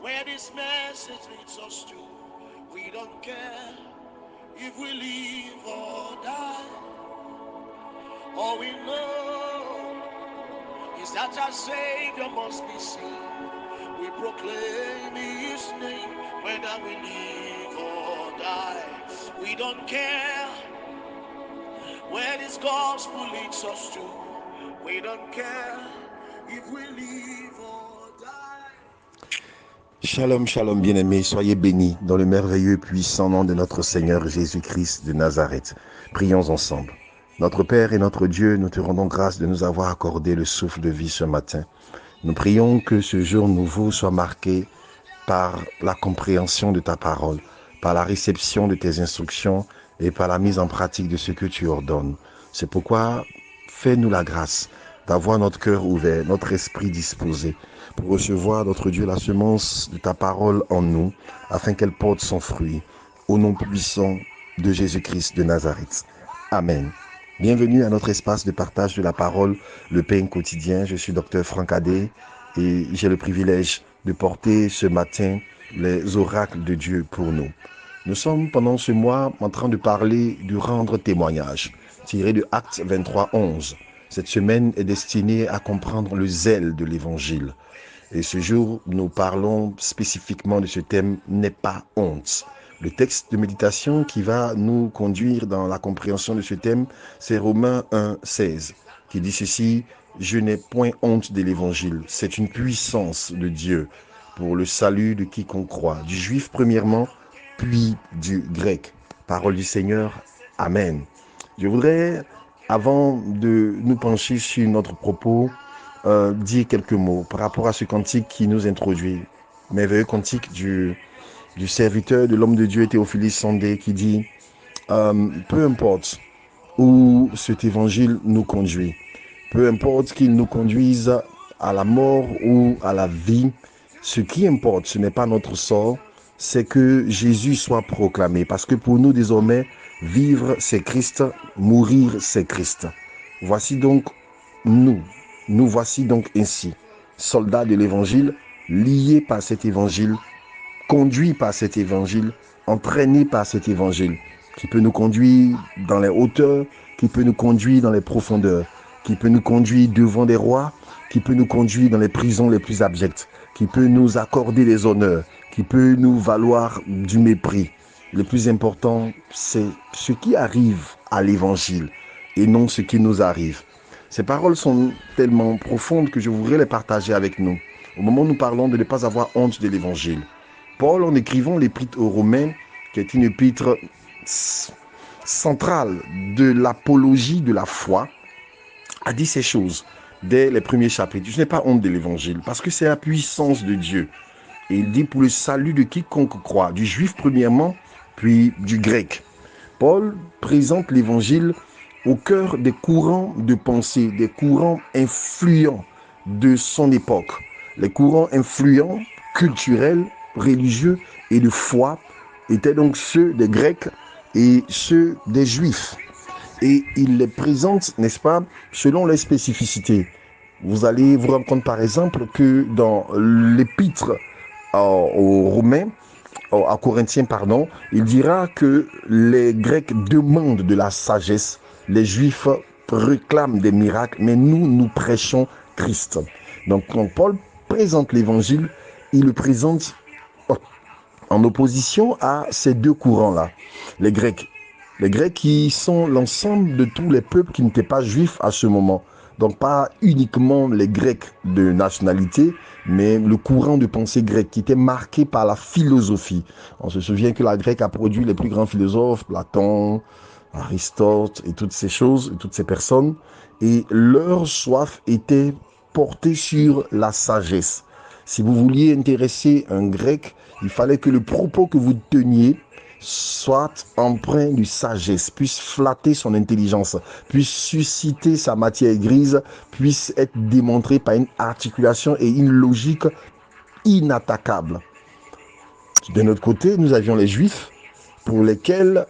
Where this message leads us to, we don't care if we live or die. All we know is that our Savior must be seen. We proclaim His name, whether we live or die. We don't care where this gospel leads us to. We don't care if we live or die. Shalom, shalom, bien-aimés, soyez bénis dans le merveilleux et puissant nom de notre Seigneur Jésus-Christ de Nazareth. Prions ensemble. Notre Père et notre Dieu, nous te rendons grâce de nous avoir accordé le souffle de vie ce matin. Nous prions que ce jour nouveau soit marqué par la compréhension de ta parole, par la réception de tes instructions et par la mise en pratique de ce que tu ordonnes. C'est pourquoi fais-nous la grâce d'avoir notre cœur ouvert, notre esprit disposé pour recevoir, notre Dieu, la semence de ta parole en nous, afin qu'elle porte son fruit. Au nom puissant de Jésus-Christ de Nazareth. Amen. Bienvenue à notre espace de partage de la parole, le pain quotidien. Je suis Dr Franck Adé et j'ai le privilège de porter ce matin les oracles de Dieu pour nous. Nous sommes pendant ce mois en train de parler du rendre témoignage, tiré de Actes 23, 11. Cette semaine est destinée à comprendre le zèle de l'Évangile. Et ce jour, nous parlons spécifiquement de ce thème « N'aie pas honte ». Le texte de méditation qui va nous conduire dans la compréhension de ce thème, c'est Romains 1, 16, qui dit ceci « Je n'ai point honte de l'Évangile, c'est une puissance de Dieu pour le salut de quiconque croit, du juif premièrement, puis du grec. » Parole du Seigneur, Amen. Je voudrais, avant de nous pencher sur notre propos, dire quelques mots par rapport à ce cantique qui nous introduit. Merveilleux cantique du serviteur de l'homme de Dieu Théophilus Sandé qui dit peu importe où cet évangile nous conduit, peu importe qu'il nous conduise à la mort ou à la vie, ce qui importe, ce n'est pas notre sort, c'est que Jésus soit proclamé. Parce que pour nous désormais, vivre c'est Christ, mourir c'est Christ. Voici donc nous voici donc ainsi, soldats de l'évangile, liés par cet évangile, conduits par cet évangile, entraînés par cet évangile, qui peut nous conduire dans les hauteurs, qui peut nous conduire dans les profondeurs, qui peut nous conduire devant des rois, qui peut nous conduire dans les prisons les plus abjectes, qui peut nous accorder des honneurs, qui peut nous valoir du mépris. Le plus important, c'est ce qui arrive à l'évangile et non ce qui nous arrive. Ces paroles sont tellement profondes que je voudrais les partager avec nous. Au moment où nous parlons de ne pas avoir honte de l'évangile. Paul, en écrivant l'épître aux Romains, qui est une épître centrale de l'apologie de la foi, a dit ces choses dès les premiers chapitres. Je n'ai pas honte de l'évangile parce que c'est la puissance de Dieu. Et il dit pour le salut de quiconque croit, du juif premièrement, puis du grec. Paul présente l'évangile au cœur des courants de pensée, des courants influents de son époque. Les courants influents, culturels, religieux et de foi étaient donc ceux des Grecs et ceux des Juifs. Et il les présente, n'est-ce pas, selon les spécificités. Vous allez vous rendre compte par exemple que dans l'épître aux Romains, à Corinthiens, il dira que les Grecs demandent de la sagesse, les Juifs réclament des miracles, mais nous prêchons Christ. Donc quand Paul présente l'évangile, il le présente en opposition à ces deux courants-là. Les Grecs qui sont l'ensemble de tous les peuples qui n'étaient pas juifs à ce moment. Donc pas uniquement les Grecs de nationalité, mais le courant de pensée grec qui était marqué par la philosophie. On se souvient que la Grèce a produit les plus grands philosophes, Platon, Aristote et toutes ces choses, et toutes ces personnes. Et leur soif était portée sur la sagesse. Si vous vouliez intéresser un Grec, il fallait que le propos que vous teniez soit empreint de sagesse, puisse flatter son intelligence, puisse susciter sa matière grise, puisse être démontré par une articulation et une logique inattaquable. De notre côté, nous avions les Juifs pour lesquels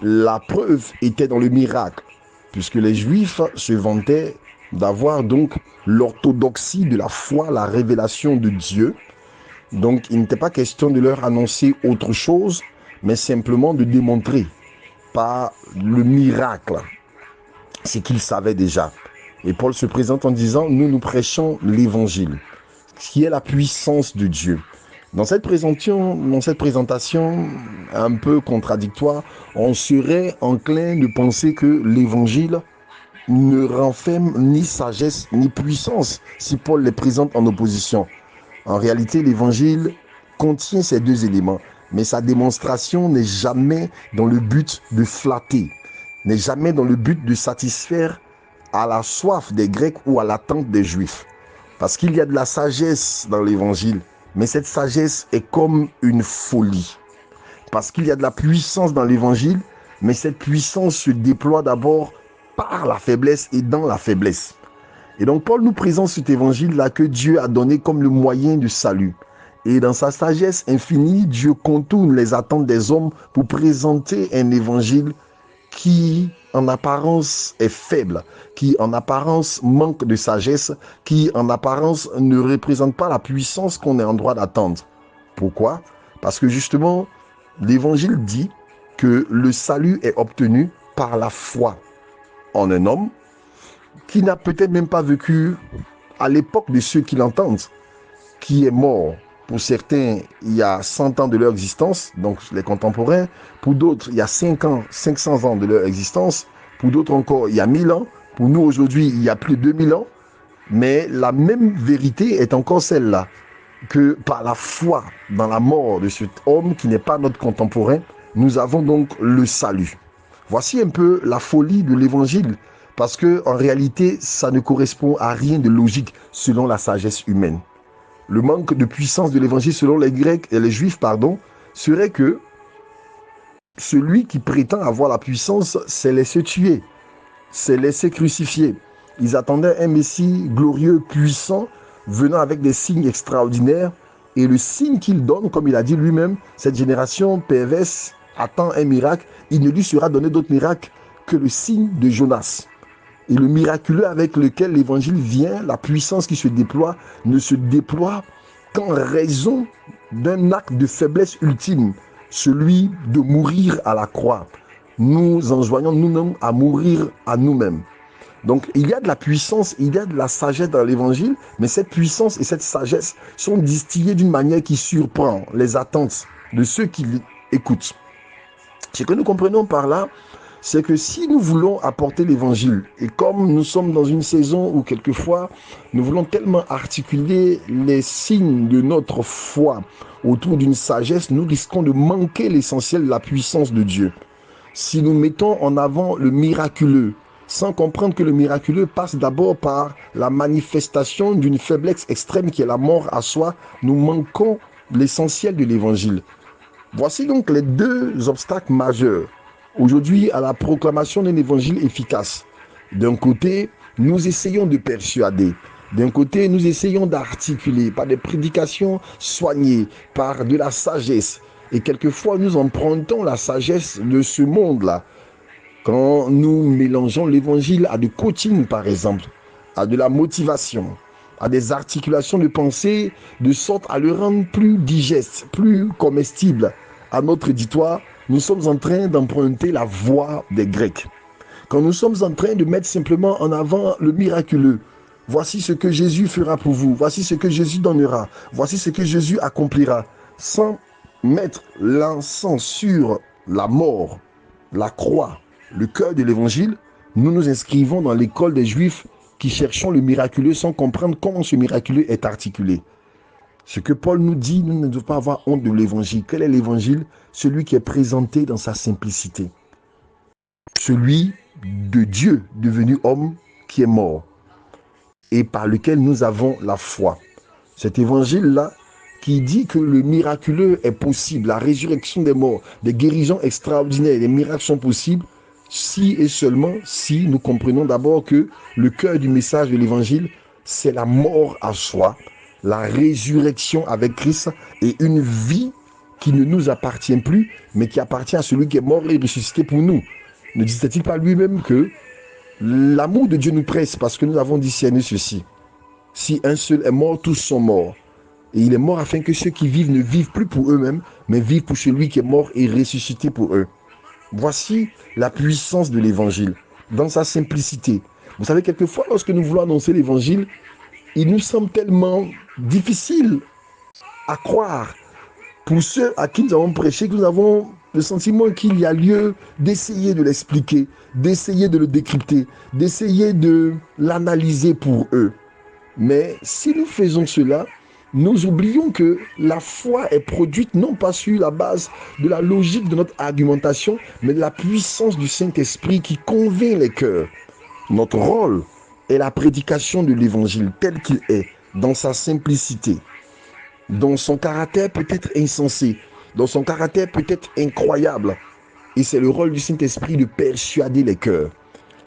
la preuve était dans le miracle, puisque les Juifs se vantaient d'avoir donc l'orthodoxie de la foi, la révélation de Dieu, Donc, il n'était pas question de leur annoncer autre chose, mais simplement de démontrer par le miracle ce qu'ils savaient déjà. Et Paul se présente en disant, nous prêchons l'évangile, qui est la puissance de Dieu. Dans cette présentation un peu contradictoire, on serait enclin de penser que l'évangile ne renferme ni sagesse ni puissance si Paul les présente en opposition. En réalité, l'évangile contient ces deux éléments, mais sa démonstration n'est jamais dans le but de flatter, n'est jamais dans le but de satisfaire à la soif des Grecs ou à l'attente des Juifs. Parce qu'il y a de la sagesse dans l'évangile, mais cette sagesse est comme une folie. Parce qu'il y a de la puissance dans l'évangile, mais cette puissance se déploie d'abord par la faiblesse et dans la faiblesse. Et donc Paul nous présente cet évangile-là que Dieu a donné comme le moyen du salut. Et dans sa sagesse infinie, Dieu contourne les attentes des hommes pour présenter un évangile qui en apparence est faible, qui en apparence manque de sagesse, qui en apparence ne représente pas la puissance qu'on est en droit d'attendre. Pourquoi? Parce que justement, l'évangile dit que le salut est obtenu par la foi en un homme qui n'a peut-être même pas vécu à l'époque de ceux qui l'entendent, qui est mort. Pour certains, il y a 100 ans de leur existence, donc les contemporains. Pour d'autres, il y a 500 ans de leur existence. Pour d'autres encore, il y a 1000 ans. Pour nous, aujourd'hui, il y a plus de 2000 ans. Mais la même vérité est encore celle-là, que par la foi dans la mort de cet homme qui n'est pas notre contemporain, nous avons donc le salut. Voici un peu la folie de l'évangile, parce que en réalité, ça ne correspond à rien de logique selon la sagesse humaine. Le manque de puissance de l'évangile selon les Grecs et les Juifs, serait que celui qui prétend avoir la puissance s'est laissé tuer, s'est laissé crucifier. Ils attendaient un Messie glorieux, puissant, venant avec des signes extraordinaires. Et le signe qu'il donne, comme il a dit lui-même, cette génération perverse attend un miracle. Il ne lui sera donné d'autre miracle que le signe de Jonas. Et le miraculeux avec lequel l'évangile vient, la puissance qui se déploie, ne se déploie qu'en raison d'un acte de faiblesse ultime, celui de mourir à la croix. Nous enjoignons nous-mêmes à mourir à nous-mêmes. Donc il y a de la puissance, il y a de la sagesse dans l'évangile, mais cette puissance et cette sagesse sont distillées d'une manière qui surprend les attentes de ceux qui écoutent. Ce que nous comprenons par là, c'est que si nous voulons apporter l'évangile, et comme nous sommes dans une saison où quelquefois nous voulons tellement articuler les signes de notre foi autour d'une sagesse, nous risquons de manquer l'essentiel de la puissance de Dieu. Si nous mettons en avant le miraculeux, sans comprendre que le miraculeux passe d'abord par la manifestation d'une faiblesse extrême qui est la mort à soi, nous manquons l'essentiel de l'évangile. Voici donc les deux obstacles majeurs aujourd'hui à la proclamation d'un évangile efficace. D'un côté, nous essayons de persuader. D'un côté, nous essayons d'articuler par des prédications soignées, par de la sagesse. Et quelquefois, nous empruntons la sagesse de ce monde-là. Quand nous mélangeons l'évangile à du coaching, par exemple, à de la motivation, à des articulations de pensée, de sorte à le rendre plus digeste, plus comestible à notre auditoire, nous sommes en train d'emprunter la voie des Grecs. Quand nous sommes en train de mettre simplement en avant le miraculeux, voici ce que Jésus fera pour vous, voici ce que Jésus donnera, voici ce que Jésus accomplira, sans mettre l'accent sur la mort, la croix, le cœur de l'évangile, nous nous inscrivons dans l'école des Juifs qui cherchons le miraculeux sans comprendre comment ce miraculeux est articulé. Ce que Paul nous dit, nous ne devons pas avoir honte de l'évangile. Quel est l'évangile? Celui qui est présenté dans sa simplicité. Celui de Dieu devenu homme qui est mort et par lequel nous avons la foi. Cet évangile-là qui dit que le miraculeux est possible, la résurrection des morts, des guérisons extraordinaires, des miracles sont possibles si et seulement si nous comprenons d'abord que le cœur du message de l'évangile, c'est la mort à soi, la résurrection avec Christ et une vie qui ne nous appartient plus, mais qui appartient à celui qui est mort et ressuscité pour nous. Ne disait-il pas lui-même que l'amour de Dieu nous presse parce que nous avons discerné ceci. Si un seul est mort, tous sont morts. Et il est mort afin que ceux qui vivent ne vivent plus pour eux-mêmes, mais vivent pour celui qui est mort et ressuscité pour eux. Voici la puissance de l'évangile, dans sa simplicité. Vous savez, quelquefois, lorsque nous voulons annoncer l'évangile, il nous semble tellement difficile à croire. Pour ceux à qui nous avons prêché, que nous avons le sentiment qu'il y a lieu d'essayer de l'expliquer, d'essayer de le décrypter, d'essayer de l'analyser pour eux. Mais si nous faisons cela, nous oublions que la foi est produite non pas sur la base de la logique de notre argumentation, mais de la puissance du Saint-Esprit qui convainc les cœurs. Notre rôle est la prédication de l'évangile tel qu'il est, dans sa simplicité, dans son caractère peut-être insensé, dans son caractère peut-être incroyable. Et c'est le rôle du Saint-Esprit de persuader les cœurs.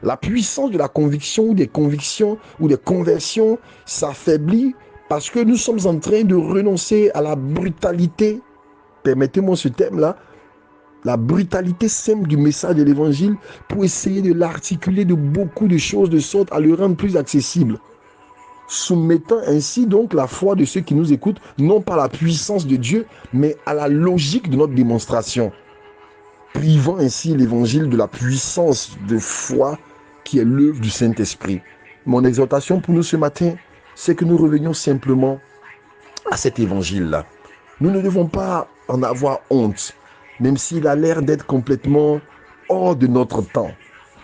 La puissance de la conviction ou des convictions ou des conversions s'affaiblit parce que nous sommes en train de renoncer à la brutalité, permettez-moi ce thème-là, la brutalité simple du message de l'évangile pour essayer de l'articuler de beaucoup de choses de sorte à le rendre plus accessible. Soumettant ainsi donc la foi de ceux qui nous écoutent, non pas à la puissance de Dieu, mais à la logique de notre démonstration. Privant ainsi l'évangile de la puissance de foi qui est l'œuvre du Saint-Esprit. Mon exhortation pour nous ce matin, c'est que nous revenions simplement à cet évangile-là. Nous ne devons pas en avoir honte, même s'il a l'air d'être complètement hors de notre temps.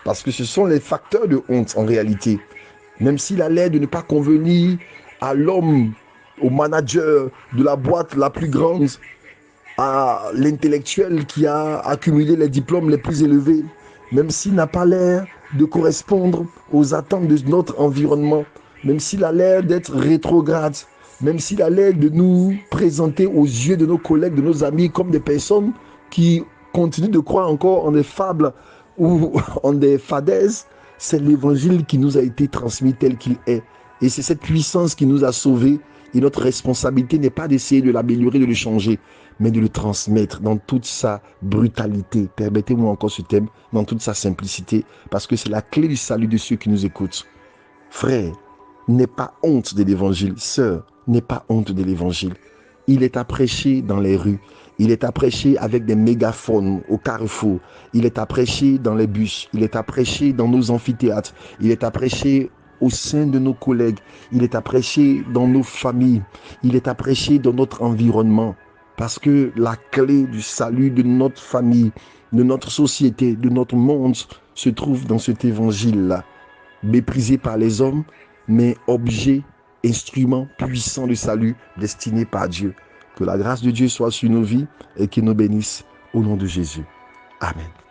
Parce que ce sont les facteurs de honte en réalité. Même s'il a l'air de ne pas convenir à l'homme, au manager de la boîte la plus grande, à l'intellectuel qui a accumulé les diplômes les plus élevés, même s'il n'a pas l'air de correspondre aux attentes de notre environnement, même s'il a l'air d'être rétrograde, même s'il a l'air de nous présenter aux yeux de nos collègues, de nos amis, comme des personnes qui continuent de croire encore en des fables ou en des fadaises, c'est l'évangile qui nous a été transmis tel qu'il est. Et c'est cette puissance qui nous a sauvés. Et notre responsabilité n'est pas d'essayer de l'améliorer, de le changer, mais de le transmettre dans toute sa brutalité. Permettez-moi encore ce thème, dans toute sa simplicité, parce que c'est la clé du salut de ceux qui nous écoutent. Frère, n'aie pas honte de l'évangile. Sœur, n'aie pas honte de l'évangile. Il est à prêcher dans les rues. Il est à prêcher avec des mégaphones au carrefour. Il est à prêcher dans les bus. Il est à prêcher dans nos amphithéâtres. Il est à prêcher au sein de nos collègues. Il est à prêcher dans nos familles. Il est à prêcher dans notre environnement. Parce que la clé du salut de notre famille, de notre société, de notre monde se trouve dans cet évangile-là. Méprisé par les hommes, mais objet, instrument puissant de salut destiné par Dieu. Que la grâce de Dieu soit sur nos vies et qu'il nous bénisse au nom de Jésus. Amen.